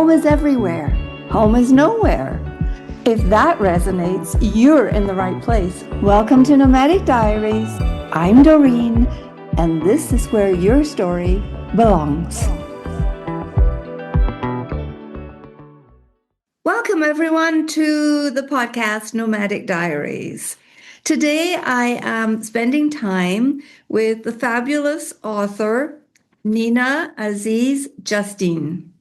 Home is everywhere. Home is nowhere. If that resonates, you're in the right place. Welcome to Nomadic Diaries. I'm Doreen, and this is where your story belongs. Welcome, everyone, to the podcast Nomadic Diaries. Today, I am spending time with the fabulous author, Nina Aziz Justin.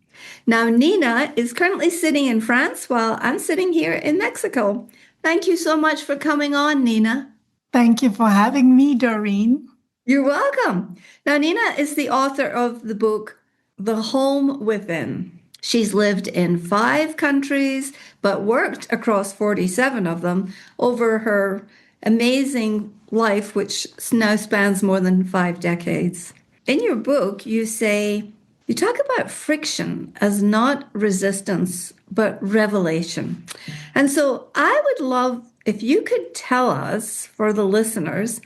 Now, Nina is currently sitting in France while I'm sitting here in Mexico. Thank you so much for coming on, Nina. Thank you for having me, Doreen. You're welcome. Now, Nina is the author of the book, The Home Within. She's lived in 5 countries, but worked across 47 of them over her amazing life, which now spans more than 5 decades. In your book, you talk about friction as not resistance, but revelation. And so I would love if you could tell us, for the listeners,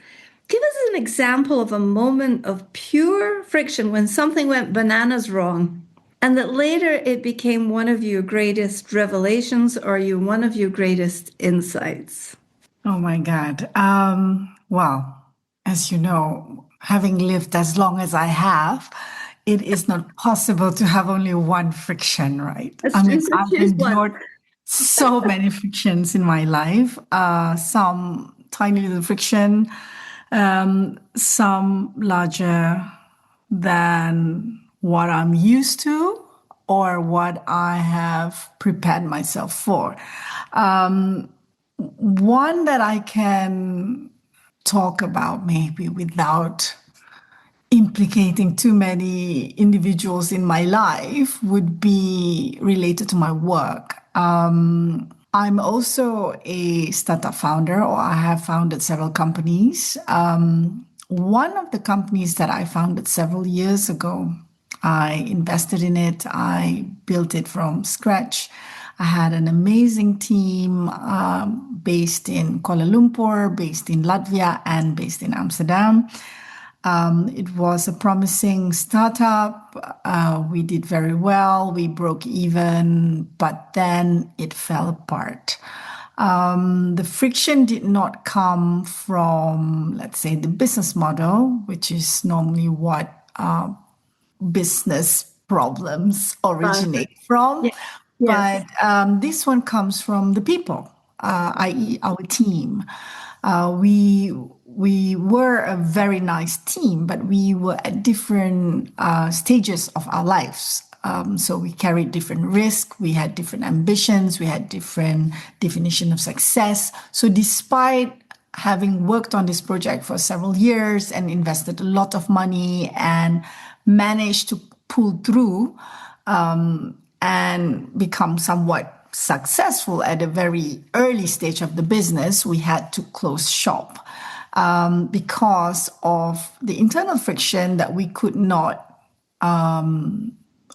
give us an example of a moment of pure friction when something went bananas wrong, and that later it became one of your greatest revelations or one of your greatest insights. Oh my God. Well, as you know, having lived as long as I have, it is not possible to have only one friction, right? I've endured so many frictions in my life, some tiny little friction, some larger than what I'm used to or what I have prepared myself for. One that I can talk about maybe without implicating too many individuals in my life would be related to my work. I'm also a startup founder, or I have founded several companies. One of the companies that I founded several years ago, I invested in it. I built it from scratch. I had an amazing team based in Kuala Lumpur, based in Latvia, and based in Amsterdam. It was a promising startup. We did very well. We broke even, but then it fell apart. The friction did not come from, let's say, the business model, which is normally what business problems originate from. Yeah. Yes. But this one comes from the people, i.e. our team. We were a very nice team, but we were at different stages of our lives. So we carried different risks, we had different ambitions, we had different definition of success. So despite having worked on this project for several years and invested a lot of money and managed to pull through and become somewhat successful at a very early stage of the business, we had to close shop because of the internal friction that we could not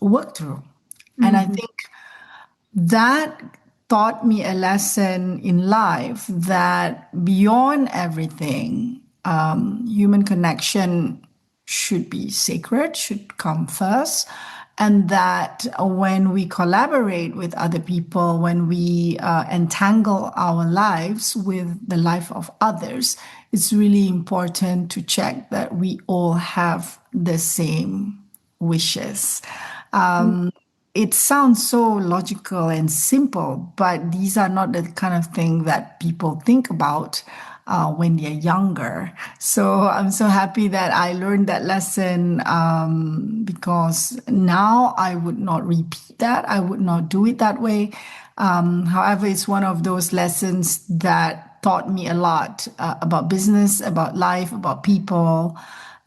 work through. Mm-hmm. And I think that taught me a lesson in life that beyond everything, human connection should be sacred, should come first. And that when we collaborate with other people, when we entangle our lives with the life of others, it's really important to check that we all have the same wishes. It sounds so logical and simple, but these are not the kind of thing that people think about when they're younger. So I'm so happy that I learned that lesson because now I would not repeat that. I would not do it that way. However, it's one of those lessons that taught me a lot about business, about life, about people.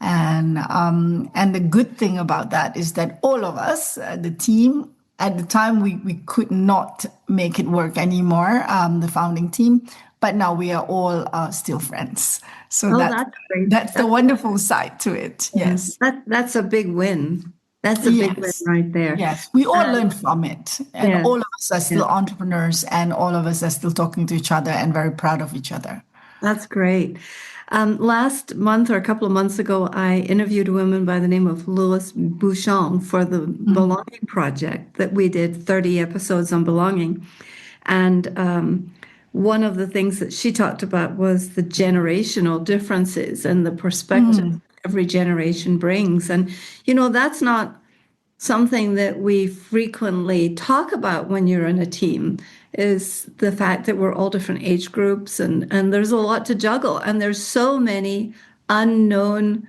And the good thing about that is that all of us, the team, at the time we could not make it work anymore, the founding team. But now we are all still friends. So that's great. That's the wonderful side to it. Yes. That's a big win. That's a big win right there. Yes. We all learn from it. And all of us are still entrepreneurs, and all of us are still talking to each other and very proud of each other. That's great. Last month or a couple of months ago, I interviewed a woman by the name of Louise Bouchon for the Mm, Belonging Project that we did 30 episodes on belonging. And one of the things that she talked about was the generational differences and the perspective mm, every generation brings. And, that's not something that we frequently talk about when you're in a team is the fact that we're all different age groups and there's a lot to juggle and there's so many unknown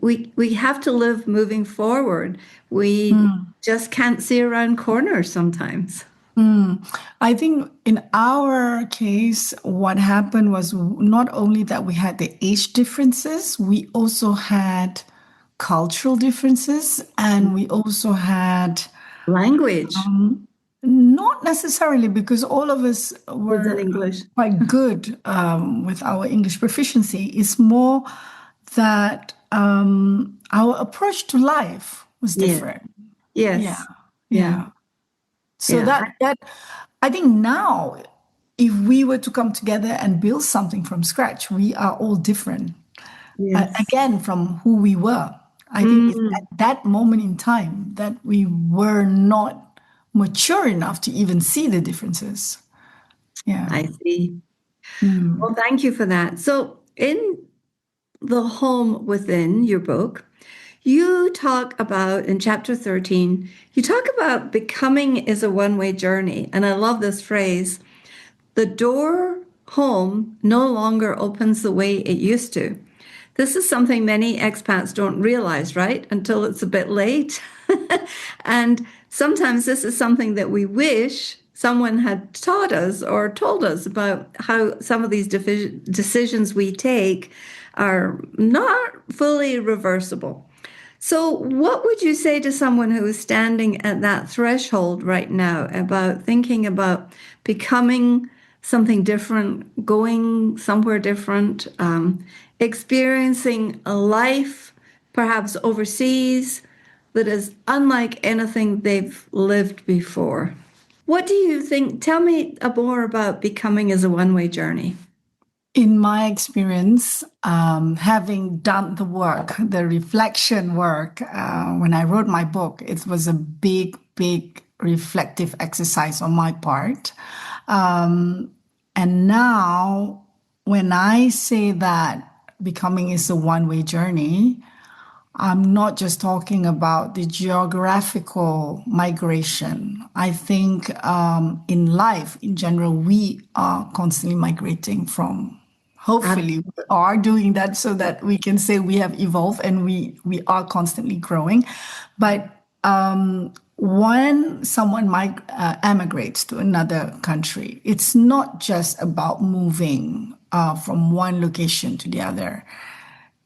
we have to live moving forward. We mm, just can't see around corners sometimes. mm. I think in our case, what happened was not only that we had the age differences, we also had cultural differences, and we also had Language not necessarily because all of us was in were English. quite good with our English proficiency. It's more that our approach to life was Yeah. different. Yeah, Yes. Yeah. yeah. So Yeah. that I think now, if we were to come together and build something from scratch, we are all different. Yes. Again, from who we were. I think it's at Mm, that moment in time that we were not mature enough to even see the differences. Yeah. I see. Mm. Well, thank you for that. So, in The Home Within, your book, you talk about in chapter 13, you talk about becoming is a one-way journey. And I love this phrase, the door home no longer opens the way it used to. This is something many expats don't realize, right? Until it's a bit late. And sometimes this is something that we wish someone had taught us or told us about how some of these decisions we take are not fully reversible. So, what would you say to someone who is standing at that threshold right now about thinking about becoming something different, going somewhere different, experiencing a life perhaps overseas that is unlike anything they've lived before? What do you think? Tell me more about becoming as a one-way journey. In my experience, having done the work, the reflection work, when I wrote my book, it was a big, big reflective exercise on my part. And now, when I say that becoming is a one-way journey, I'm not just talking about the geographical migration. I think in life, in general, we are constantly migrating from. Hopefully, we are doing that so that we can say we have evolved and we are constantly growing. But when someone emigrates to another country, it's not just about moving from one location to the other.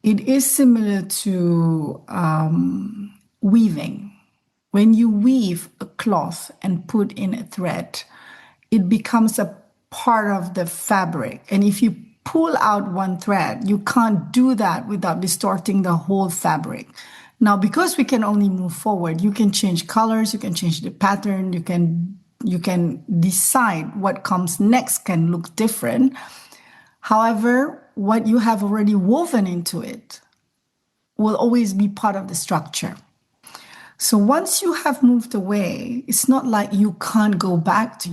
It is similar to weaving. When you weave a cloth and put in a thread, it becomes a part of the fabric. And if you pull out one thread, you can't do that without distorting the whole fabric. Now, because we can only move forward, you can change colors, you can change the pattern, you can decide what comes next can look different. However, what you have already woven into it will always be part of the structure. So once you have moved away, it's not like you can't go back to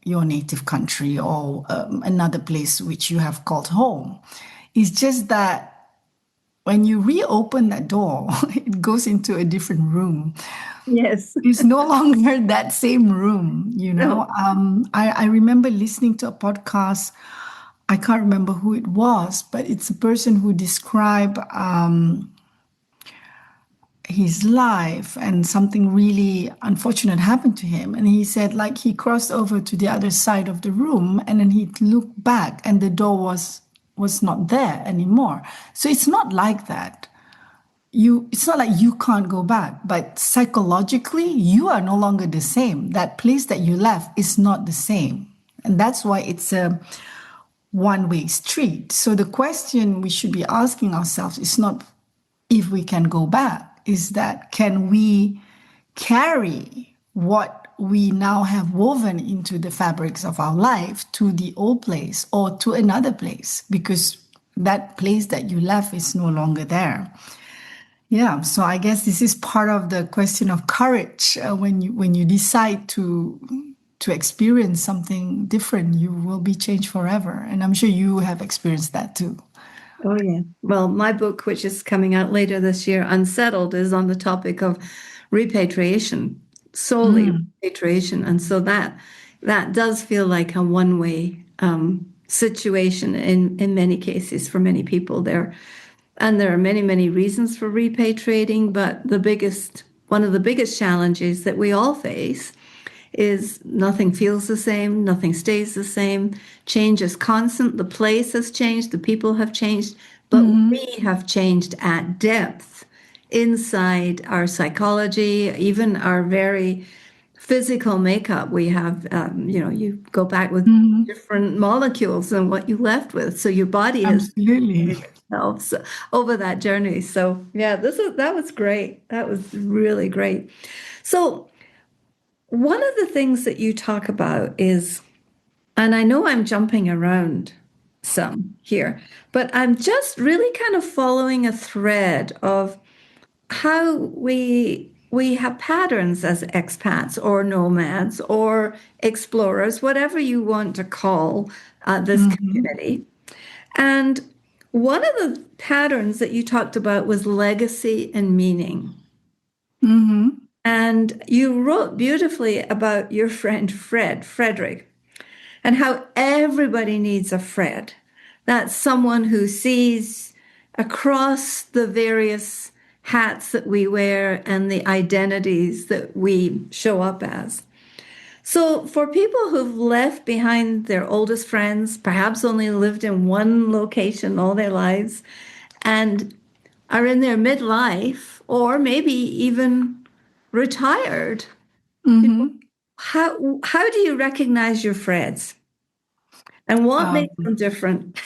your native country or another place which you have called home. It's just that when you reopen that door, it goes into a different room. Yes. It's no longer that same room, you know. No. I remember listening to a podcast. I can't remember who it was, but it's a person who described his life and something really unfortunate happened to him. And he said, like, he crossed over to the other side of the room and then he looked back and the door was not there anymore. So it's not like that. It's not like you can't go back, but psychologically, you are no longer the same. That place that you left is not the same. And that's why it's a one-way street. So the question we should be asking ourselves is not if we can go back, is that can we carry what what we now have woven into the fabrics of our life to the old place or to another place, because that place that you left is no longer there. Yeah, so I guess this is part of the question of courage. When you decide to experience something different, you will be changed forever. And I'm sure you have experienced that too. Oh, yeah. Well, my book, which is coming out later this year, Unsettled, is on the topic of repatriation, solely Mm, repatriation. And so that does feel like a one-way situation in many cases for many people there. And there are many, many reasons for repatriating, but one of the biggest challenges that we all face is nothing feels the same, nothing stays the same. Change is constant. The place has changed, the people have changed, but we have changed at depth inside our psychology, even our very physical makeup. We have, you go back with mhm. different molecules than what you left with. So your body has Absolutely. itself over that journey. So yeah, that was great. That was really great. So one of the things that you talk about is, and I know I'm jumping around some here, but I'm just really kind of following a thread of how we have patterns as expats or nomads or explorers, whatever you want to call this Hmm. community. And one of the patterns that you talked about was legacy and meaning. Hmm. And you wrote beautifully about your friend Frederick, and how everybody needs a Fred. That's someone who sees across the various hats that we wear and the identities that we show up as. So, for people who've left behind their oldest friends, perhaps only lived in one location all their lives, and are in their midlife or maybe even retired, Hmm. how do you recognize your Freds? And what makes them different?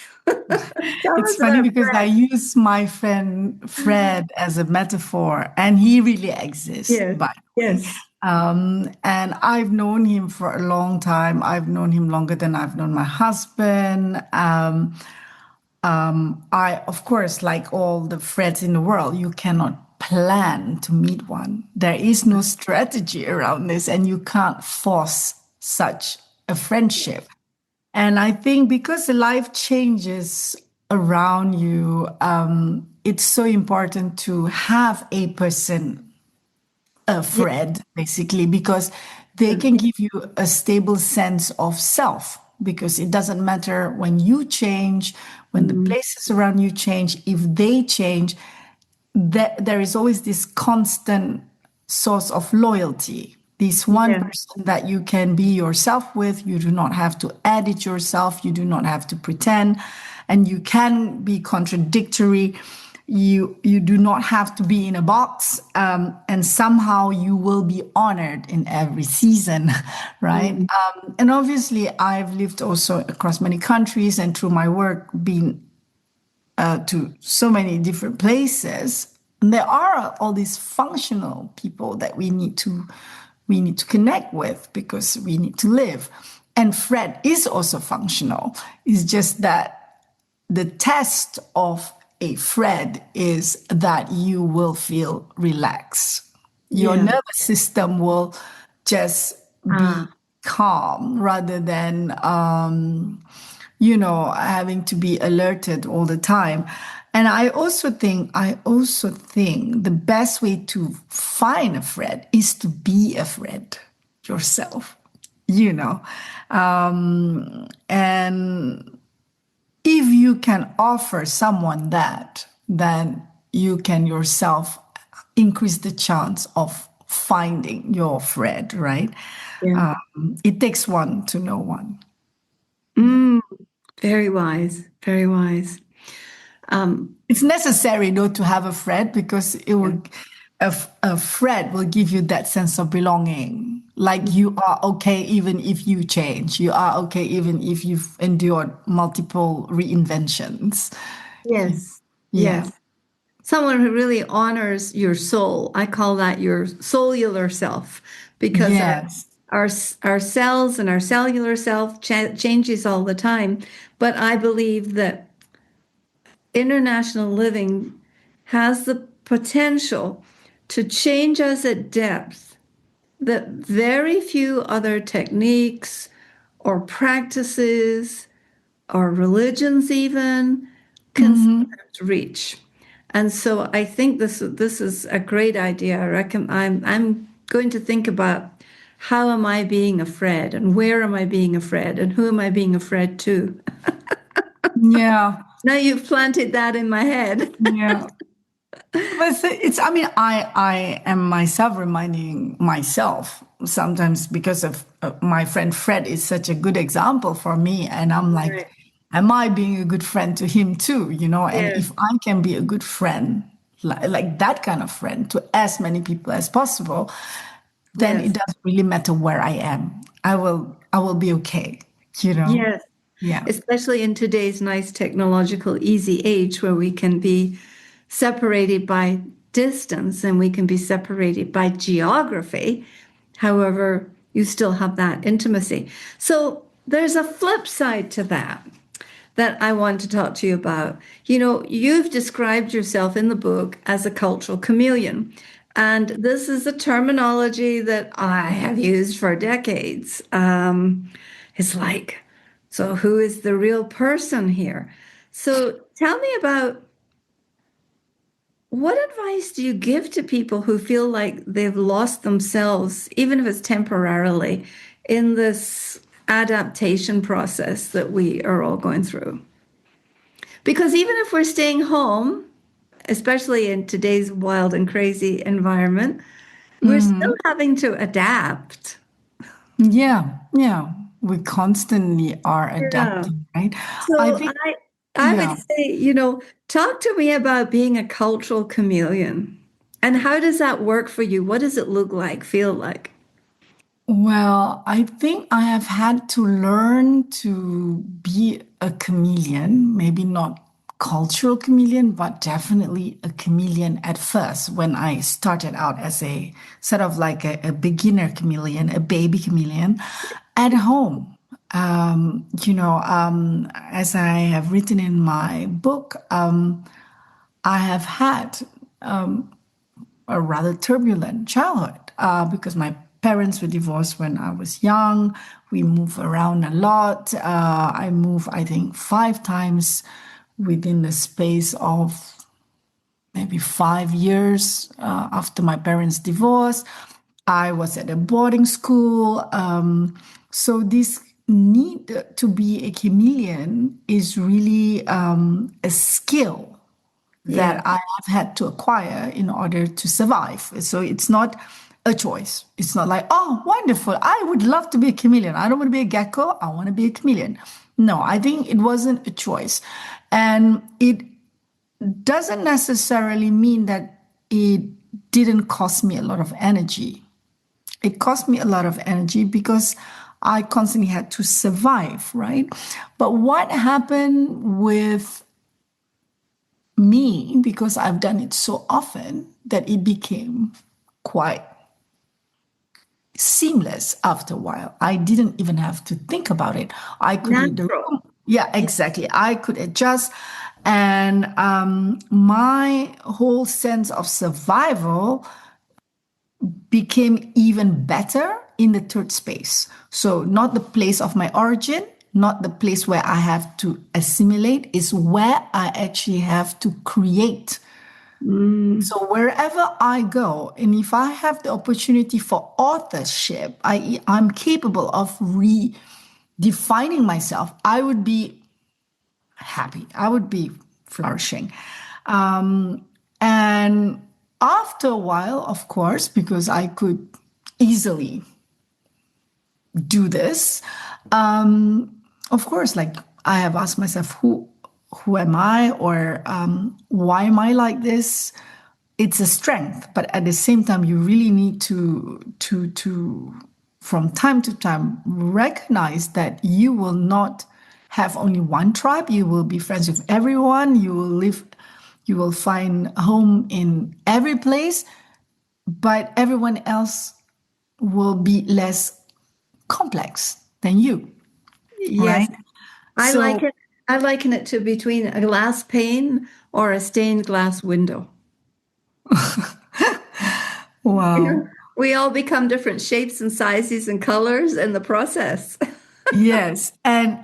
Tell It's us funny about because I Fred. use my friend Fred as a metaphor, and he really exists, Yes, by the way. yes, And I've known him for a long time. I've known him longer than I've known my husband. I, of course, like all the Freds in the world, you cannot plan to meet one. There is no strategy around this, and you can't force such a friendship. And I think because the life changes around you, it's so important to have a person, a yes, friend, basically, because they can give you a stable sense of self. Because it doesn't matter when you change, when the mm, places around you change, if they change, that there is always this constant source of loyalty. This one yeah, person that you can be yourself with, you do not have to edit yourself, you do not have to pretend, and you can be contradictory. You do not have to be in a box, and somehow you will be honored in every season, right? mm, And obviously, I've lived also across many countries, and through my work, been to so many different places. And there are all these functional people that we need to connect with because we need to live. And Fred is also functional. It's just that the test of a Fred is that you will feel relaxed. Your yeah. nervous system will just be Ah, calm rather than having to be alerted all the time. And I also think the best way to find a friend is to be a friend yourself, you know. And if you can offer someone that, then you can yourself increase the chance of finding your friend, right? yeah. It takes one to know one. Yeah. Mm, very wise, very wise. Um, It's necessary though to have a friend because yeah. a friend will give you that sense of belonging. Like you are okay even if you change. You are okay even if you've endured multiple reinventions. Yes, Yeah. yes. Someone who really honors your soul. I call that your cellular self because Yes. our cells and our cellular self changes all the time. But I believe that international living has the potential to change us at depth that very few other techniques or practices or religions even can Hmm. sometimes reach. And so I think this is a great idea. I reckon I'm going to think about how am I being afraid and where am I being afraid and who am I being afraid to? Yeah. Now you've planted that in my head. Yeah. But I mean, I am myself reminding myself sometimes because of my friend Fred is such a good example for me. And I'm like, Right. am I being a good friend to him too? You know, and Yes, if I can be a good friend, like that kind of friend to as many people as possible, then it yes, doesn't really matter where I am. I will be okay, you know? yes. Yeah. Especially in today's nice technological easy age where we can be separated by distance and we can be separated by geography. However, you still have that intimacy. So there's a flip side to that that I want to talk to you about. You know, you've described yourself in the book as a cultural chameleon. And this is a terminology that I have used for decades. It's like, so who is the real person here? So tell me about what advice do you give to people who feel like they've lost themselves, even if it's temporarily, in this adaptation process that we are all going through? Because even if we're staying home, especially in today's wild and crazy environment, we're still Mhm. having to adapt. Yeah. Yeah. We constantly are Yeah. adapting, right? I So think, I would yeah. say, talk to me about being a cultural chameleon. And how does that work for you? What does it look like, feel like? Well, I think I have had to learn to be a chameleon, maybe not cultural chameleon, but definitely a chameleon at first when I started out as a sort of like a beginner chameleon, a baby chameleon at home. As I have written in my book, I have had a rather turbulent childhood because my parents were divorced when I was young. We moved around a lot. I moved, I think, 5 times within the space of maybe 5 years after my parents' divorce. I was at a boarding school. So this need to be a chameleon is really a skill that Yeah. I have had to acquire in order to survive. So it's not a choice. It's not like, oh, wonderful. I would love to be a chameleon. I don't want to be a gecko. I want to be a chameleon. No, I think it wasn't a choice. And it doesn't necessarily mean that it didn't cost me a lot of energy. It cost me a lot of energy because I constantly had to survive, right? But what happened with me, because I've done it so often that it became quite seamless after a while. I didn't even have to think about it. I could read the Natural. room. Yeah, exactly. I could adjust. And my whole sense of survival became even better in the third space. So, not the place of my origin, not the place where I have to assimilate, is where I actually have to create. Mm, So wherever I go, and if I have the opportunity for authorship, I'm capable of redefining myself, I would be happy. I would be flourishing. And after a while, of course, because I could easily do this, of course, like I have asked myself, who am I, or why am I like this? It's a strength, but at the same time, you really need to from time to time recognize that you will not have only one tribe. You will be friends with everyone. You will live. You will find home in every place, but everyone else will be less complex than you, Yes. right? I So, like it. I liken it to between a glass pane or a stained glass window. You wow. know, we all become different shapes and sizes and colors in the process. Yes. And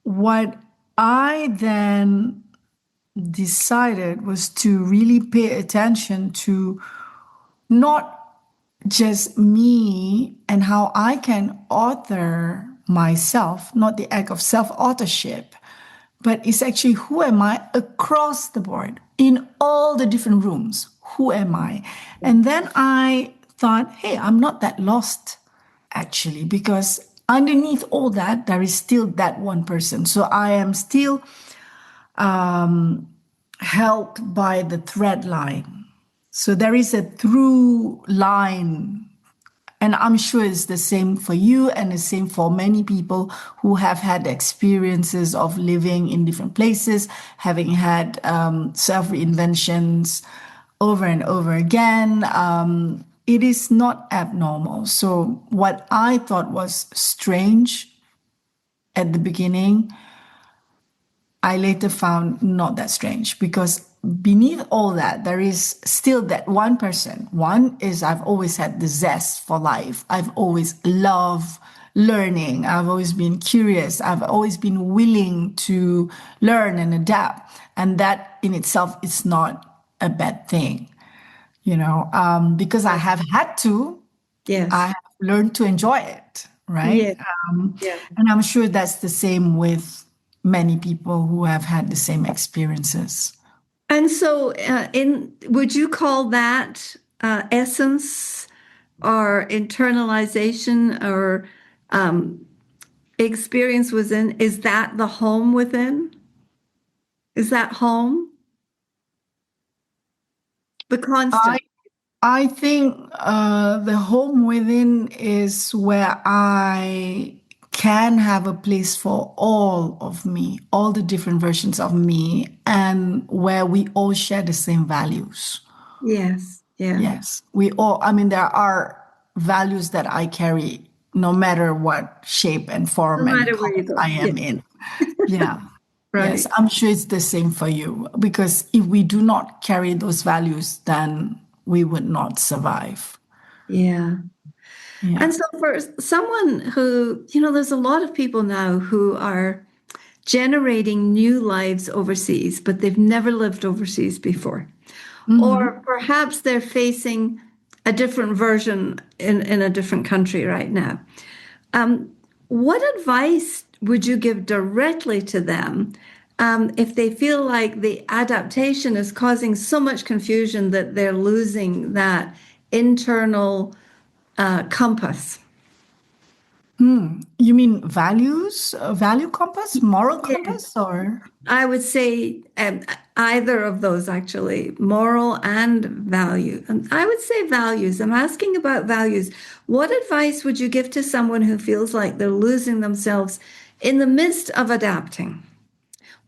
what I then decided was to really pay attention to not just me and how I can author myself, not the act of self authorship, but it's actually who am I across the board in all the different rooms? Who am I? And then I thought, hey, I'm not that lost actually, because underneath all that, there is still that one person. So I am still held by the thread line. So there is a through line, and I'm sure it's the same for you and the same for many people who have had experiences of living in different places, having had self reinventions over and over again. It is not abnormal. So, what I thought was strange at the beginning, I later found not that strange, because beneath all that, there is still that one person. One is I've always had the zest for life. I've always loved learning. I've always been curious. I've always been willing to learn and adapt. And that in itself is not a bad thing, because I have had to. I Yes. have learned to enjoy it, right? Yeah. Yeah. And I'm sure that's the same with many people who have had the same experiences. And so, in would you call that essence or internalization or um, experience within? Is that the home within? Is that home? The I constant. I think the home within is where I can have a place for all of me, all the different versions of me, and where we all share the same values. Yes. Yeah. Yes, we all, I mean, there are values that I carry no matter what shape and No form and matter where color you go. I Yeah. am in. Yeah. Yes, Right. I'm sure it's the same for you, because if we do not carry those values, then we would not survive. Yeah. Yeah. And so for someone who, there's a lot of people now who are generating new lives overseas, but they've never lived overseas before. Or Hmm. perhaps they're facing a different version in a different country right now. What advice would you give directly to them if they feel like the adaptation is causing so much confusion that they're losing that internal compass? You mean values, value compass, moral Yeah. compass, or? I would say either of those actually, moral and value. And I would say values. I'm asking about values. What advice would you give to someone who feels like they're losing themselves in the midst of adapting?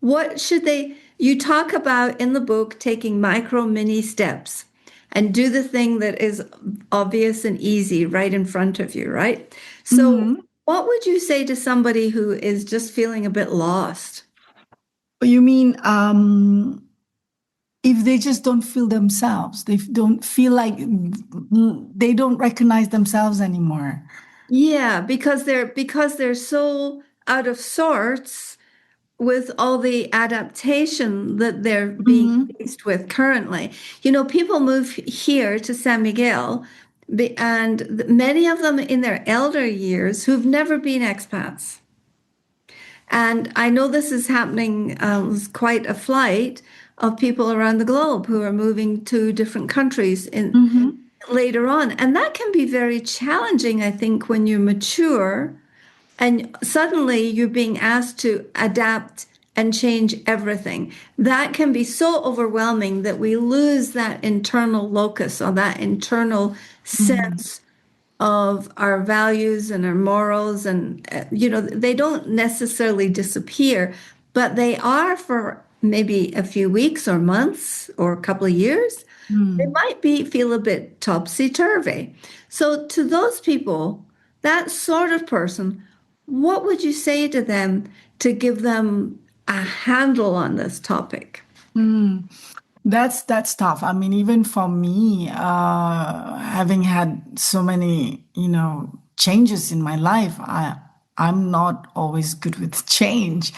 What should they, you talk about in the book taking micro mini steps and do the thing that is obvious and easy right in front of you, right? So, Mhm. what would you say to somebody who is just feeling a bit lost? You mean if they just don't feel themselves, they don't feel like they don't recognize themselves anymore. Yeah, because they're so out of sorts with all the adaptation that they're being Hmm. faced with currently. People move here to San Miguel, and many of them in their elder years who've never been expats. And I know this is happening, quite a flight of people around the globe who are moving to different countries in Hmm. later on. And that can be very challenging, I think, when you mature and suddenly you're being asked to adapt and change everything. That can be so overwhelming that we lose that internal locus or that internal Hmm. sense of our values and our morals. And, they don't necessarily disappear, but they are for maybe a few weeks or months or a couple of years, they Mm. might be feel a bit topsy-turvy. So to those people, that sort of person, what would you say to them to give them a handle on this topic? Mm. That's tough. I mean, even for me, having had so many, changes in my life, I'm not always good with change.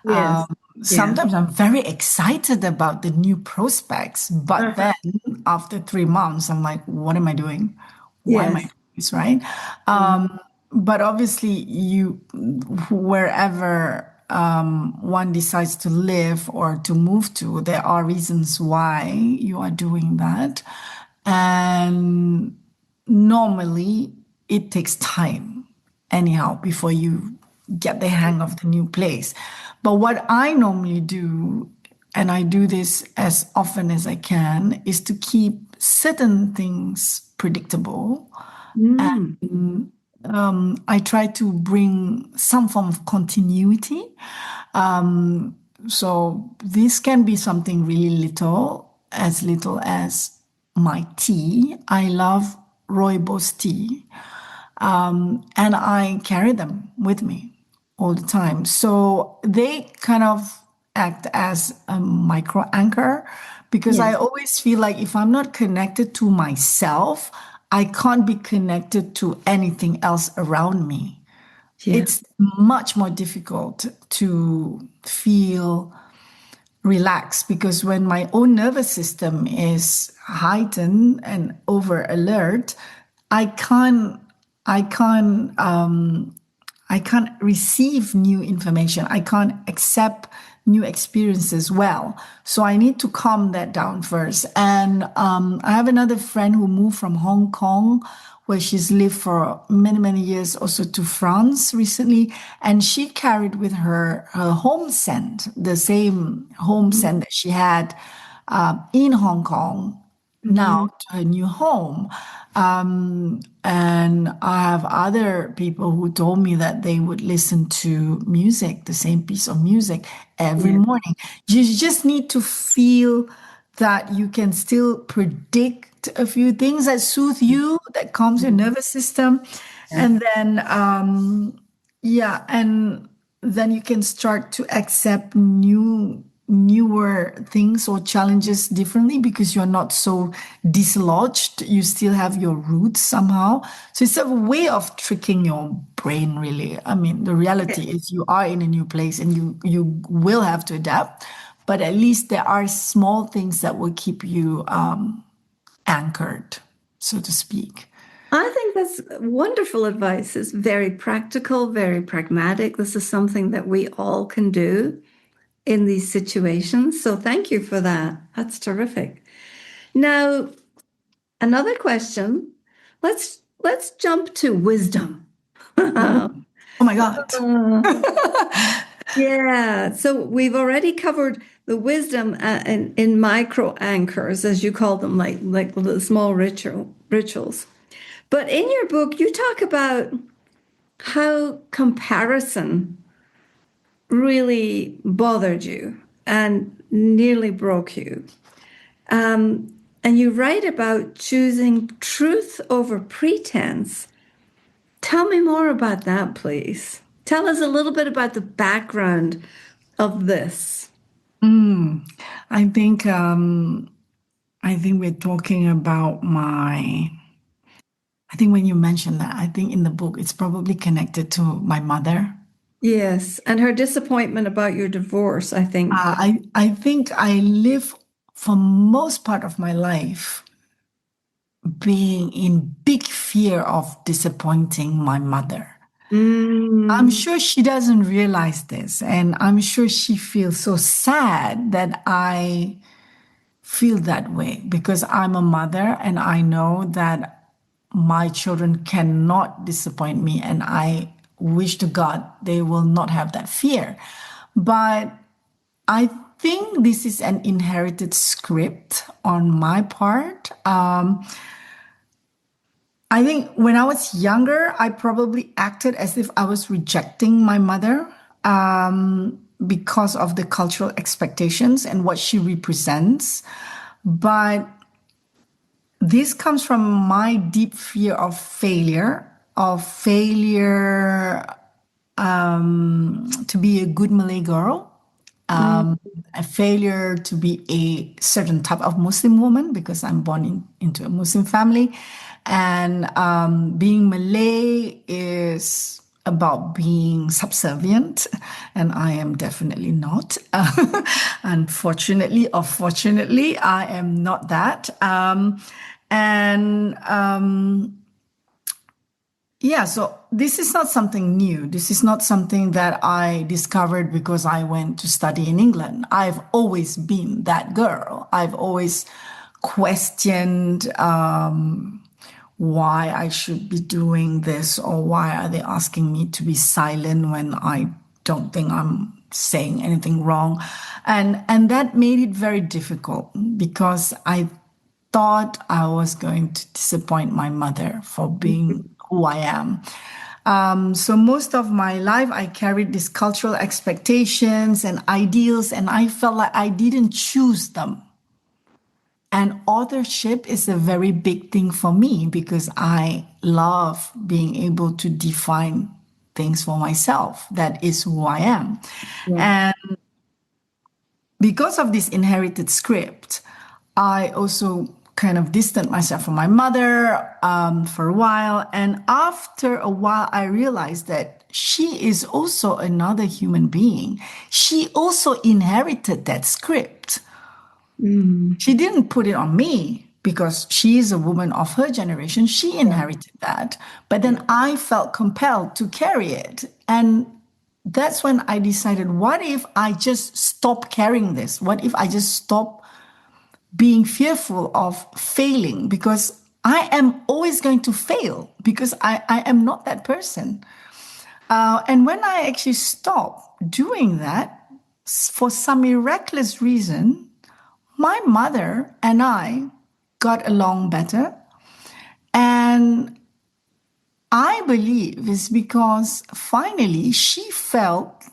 Um, Yes. Yeah. Sometimes I'm very excited about the new prospects, but Uh-huh. then after 3 months, I'm like, what am I doing? Why am I Yes. doing this, right? But obviously, wherever one decides to live or to move to, there are reasons why you are doing that. And normally, it takes time, anyhow, before you get the hang of the new place. But what I normally do, and I do this as often as I can, is to keep certain things predictable. Mm. I try to bring some form of continuity. So this can be something really little as my tea. I love rooibos tea, and I carry them with me all the time. So they kind of act as a micro anchor because I Yes. always feel like if I'm not connected to myself, I can't be connected to anything else around me. Yeah. It's much more difficult to feel relaxed because when my own nervous system is heightened and over alert, I can't, I can't, I can't receive new information. I can't accept new experiences well. So I need to calm that down first. And I have another friend who moved from Hong Kong, where she's lived for many, many years, also to France recently. And she carried with her her home scent, the same home scent that she had in Hong Kong now Mm-hmm. to her new home. And I have other people who told me that they would listen to music, the same piece of music every Yeah. morning. You just need to feel that you can still predict a few things that soothe you, that calms your nervous system. Yeah. And then, yeah, and then you can start to accept newer things or challenges differently because you're not so dislodged. You still have your roots somehow. So it's a way of tricking your brain, really. I mean, the reality is you are in a new place and you will have to adapt, but at least there are small things that will keep you anchored, so to speak. I think that's wonderful advice. It's very practical, very pragmatic. This is something that we all can do in these situations. So thank you for that. That's terrific. Now, another question. Let's jump to wisdom. Oh, oh my God. Yeah, so we've already covered the wisdom in micro anchors, as you call them, like the small rituals. But in your book, you talk about how comparison really bothered you and nearly broke you. And you write about choosing truth over pretense. Tell me more about that, please. Tell us a little bit about the background of this. Mm, I think I think we're talking about my. I think when you mentioned that, I think in the book it's probably connected to my mother. Yes, and her disappointment about your divorce, I think. I think I live for most part of my life being in big fear of disappointing my mother. I'm Mm, sure she doesn't realize this, and I'm sure she feels so sad that I feel that way because I'm a mother and I know that my children cannot disappoint me, and I wish to God they will not have that fear. But I think this is an inherited script on my part. I think when I was younger, I probably acted as if I was rejecting my mother. because of the cultural expectations and what she represents. But this comes from my deep fear of failure to be a good Malay girl, a failure to be a certain type of Muslim woman because I'm born into a Muslim family. And being Malay is about being subservient, and I am definitely not. Unfortunately or fortunately, I am not that. And yeah, so this is not something new. This is not something that I discovered because I went to study in England. I've always been that girl. I've always questioned why I should be doing this, or why are they asking me to be silent when I don't think I'm saying anything wrong. And that made it very difficult because I thought I was going to disappoint my mother for being who I am. So most of my life, I carried these cultural expectations and ideals, and I felt like I didn't choose them. And authorship is a very big thing for me because I love being able to define things for myself. That is who I am. And because of this inherited script, I also kind of distanced myself from my mother for a while. And after a while, I realized that she is also another human being. She also inherited that script. She didn't put it on me because she is a woman of her generation. She inherited that. But then I felt compelled to carry it. And that's when I decided, what if I just stop carrying this? What if I just stop being fearful of failing? Because I am always going to fail because I am not that person. And when I actually stopped doing that, for some miraculous reason, my mother and I got along better. And I believe it's because finally she felt,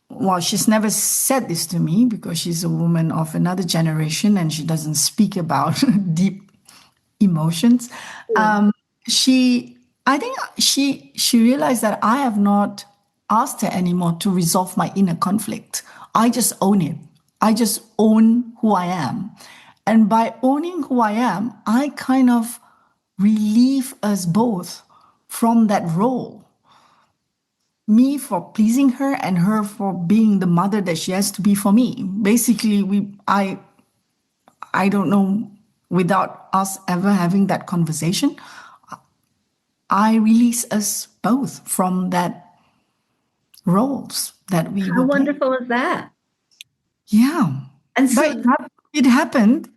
well, she's never said this to me because she's a woman of another generation and she doesn't speak about deep emotions. I think she realized that I have not asked her anymore to resolve my inner conflict. I just own it. I just own who I am. And by owning who I am, I kind of relieve us both from that role. Me for pleasing her and her for being the mother that she has to be for me. Basically, I don't know, without us ever having that conversation, I release us both from that roles that we How were playing. wonderful is that? Yeah. And so, But it happened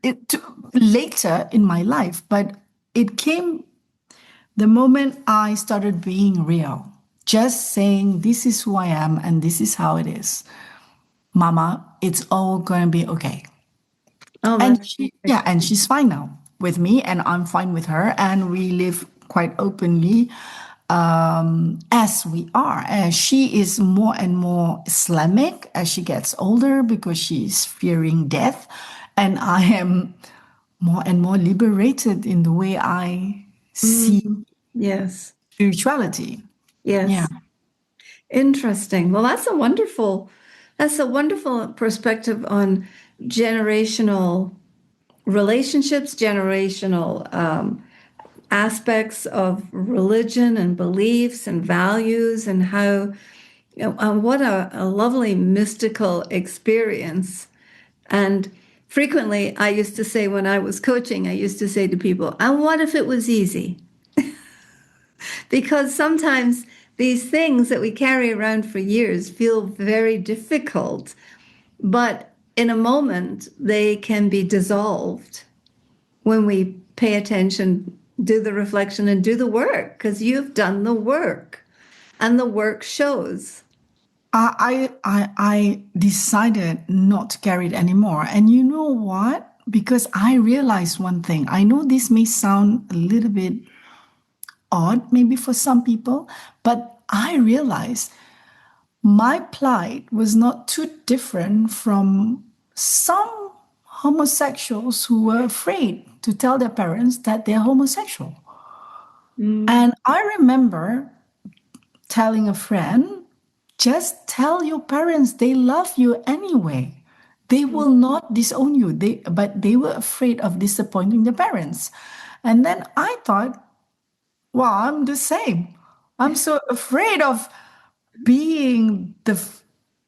later in my life, but it came the moment I started being real, just saying, this is who I am and this is how it is. Mama, it's all going to be okay. oh, And that's and she's fine now with me, and I'm fine with her, and we live quite openly as we are. She is more and more Islamic as she gets older because she's fearing death, and I am more and more liberated in the way I see yes, spirituality. yes. Yeah. Interesting. Well, that's a wonderful perspective on generational relationships, generational aspects of religion and beliefs and values, and how, what a lovely mystical experience. And frequently, I used to say when I was coaching, I used to say to people, and what if it was easy? Because sometimes these things that we carry around for years feel very difficult, but in a moment, they can be dissolved when we pay attention, do the reflection, and do the work, because you've done the work and the work shows. I decided not to carry it anymore. And you know what? Because I realized one thing. I know this may sound a little bit odd, maybe for some people, but I realized my plight was not too different from some homosexuals who were afraid to tell their parents that they're homosexual. Mm, And I remember telling a friend, just tell your parents they love you anyway. They mm, will not disown you. But they were afraid of disappointing the parents. And then I thought, well, I'm the same. I'm so afraid of being the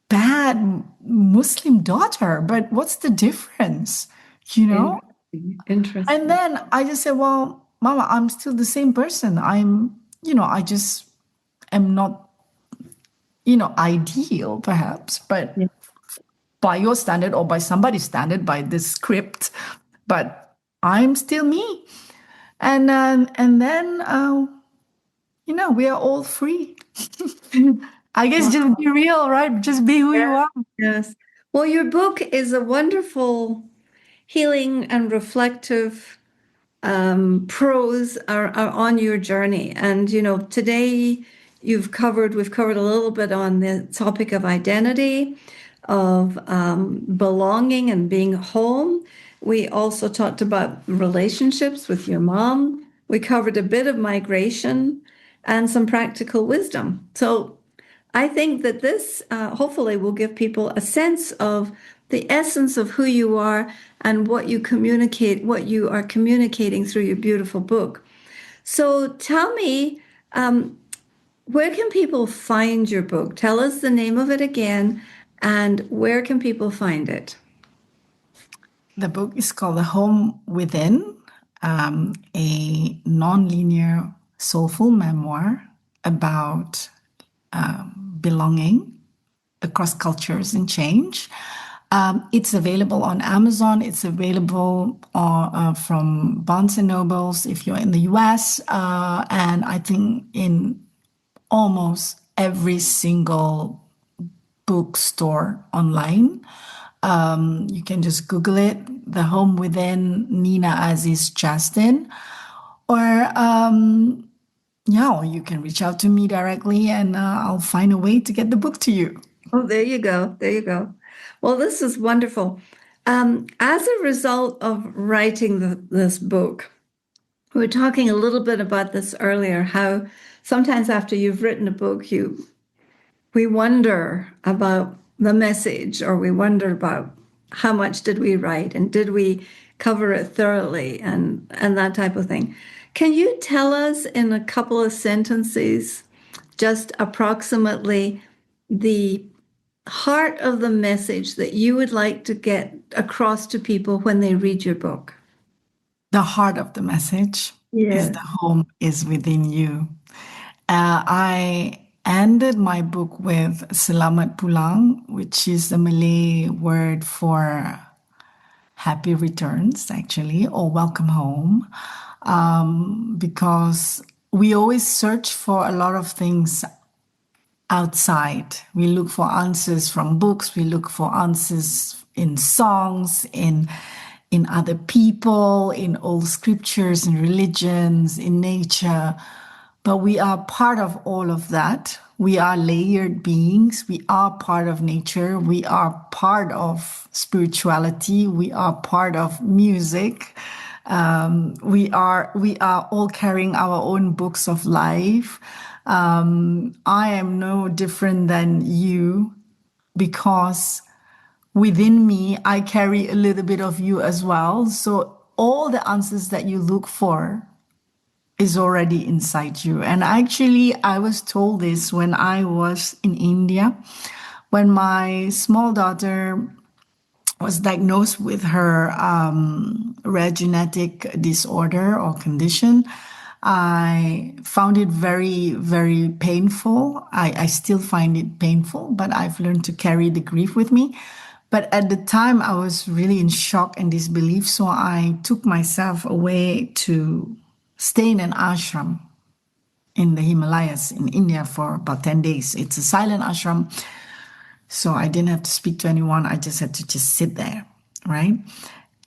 bad Muslim daughter, but what's the difference? You know? interesting. And Interesting. then I just said, well, Mama, I'm still the same person. I just am not, ideal perhaps, but Yeah. by your standard or by somebody's standard, by this script, but I'm still me. And then we are all free. I guess Wow. just be real, right? Just be who you Yes. are. Yes. Well, your book is a wonderful healing and reflective prose are on your journey. And, today we've covered a little bit on the topic of identity, of belonging and being home. We also talked about relationships with your mom. We covered a bit of migration and some practical wisdom. So I think that this hopefully will give people a sense of the essence of who you are and what you communicate, what you are communicating through your beautiful book. So tell me, where can people find your book? Tell us the name of it again, and where can people find it? The book is called The Home Within, a nonlinear soulful memoir about belonging across cultures and change. It's available on Amazon. It's available from Barnes and Nobles if you're in the US, and I think in almost every single bookstore online. You can just Google it, The Home Within, Nina Aziz Justin, or you can reach out to me directly and I'll find a way to get the book to you. Oh, there you go. There you go. Well, this is wonderful. As a result of writing this book, we were talking a little bit about this earlier, how sometimes after you've written a book, we wonder about the message, or we wonder about how much did we write and did we cover it thoroughly and that type of thing. Can you tell us in a couple of sentences, just approximately the heart of the message that you would like to get across to people when they read your book? The heart of the message is Yeah. the home is within you. I ended my book with Selamat Pulang, which is the Malay word for happy returns, actually, or welcome home, because we always search for a lot of things outside. We look for answers from books, we look for answers in songs, in other people, in old scriptures, in religions, in nature. But we are part of all of that. We are layered beings. We are part of nature. We are part of spirituality. We are part of music. We are all carrying our own books of life. I am no different than you because within me, I carry a little bit of you as well. So all the answers that you look for is already inside you. And actually, I was told this when I was in India, when my small daughter was diagnosed with her rare genetic disorder or condition. I found it very, very painful. I still find it painful, but I've learned to carry the grief with me. But at the time, I was really in shock and disbelief. So I took myself away to stay in an ashram in the Himalayas in India for about 10 days. It's a silent ashram. So I didn't have to speak to anyone. I just had to just sit there, right?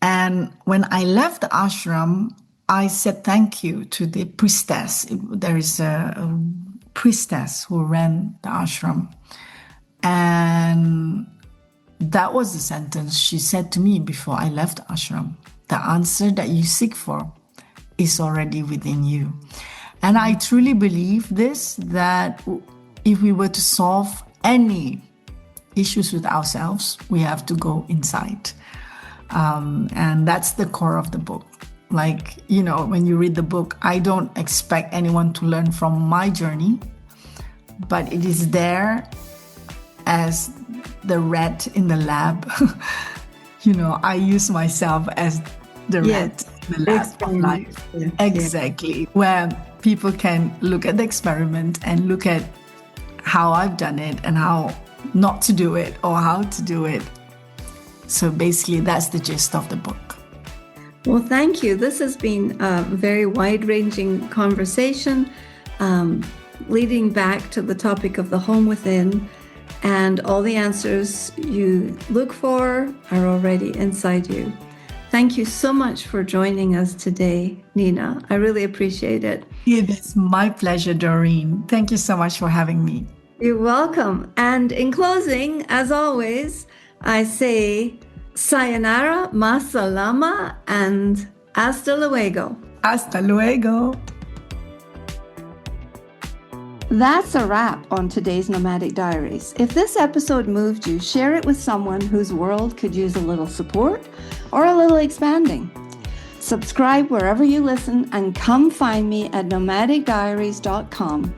And when I left the ashram, I said thank you to the priestess. There is a priestess who ran the ashram. And that was the sentence she said to me before I left ashram. The answer that you seek for is already within you. And I truly believe this, that if we were to solve any issues with ourselves, we have to go inside. And that's the core of the book. Like, when you read the book, I don't expect anyone to learn from my journey, but it is there as the rat in the lab. I use myself as the rat in the lab of life. Yeah. Exactly. Where people can look at the experiment and look at how I've done it and how not to do it or how to do it. So basically, that's the gist of the book. Well, thank you. This has been a very wide-ranging conversation, leading back to the topic of the home within, and all the answers you look for are already inside you. Thank you so much for joining us today, Nina. I really appreciate it. It is my pleasure, Doreen. Thank you so much for having me. You're welcome. And in closing, as always, I say sayonara, masalama, and hasta luego. Hasta luego. That's a wrap on today's Nomadic Diaries. If this episode moved you, share it with someone whose world could use a little support or a little expanding. Subscribe wherever you listen and come find me at nomadicdiaries.com.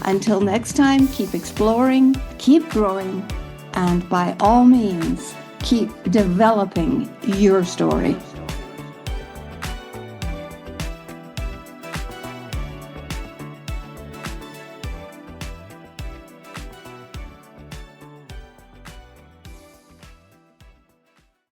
Until next time, keep exploring, keep growing, and by all means, keep developing your story.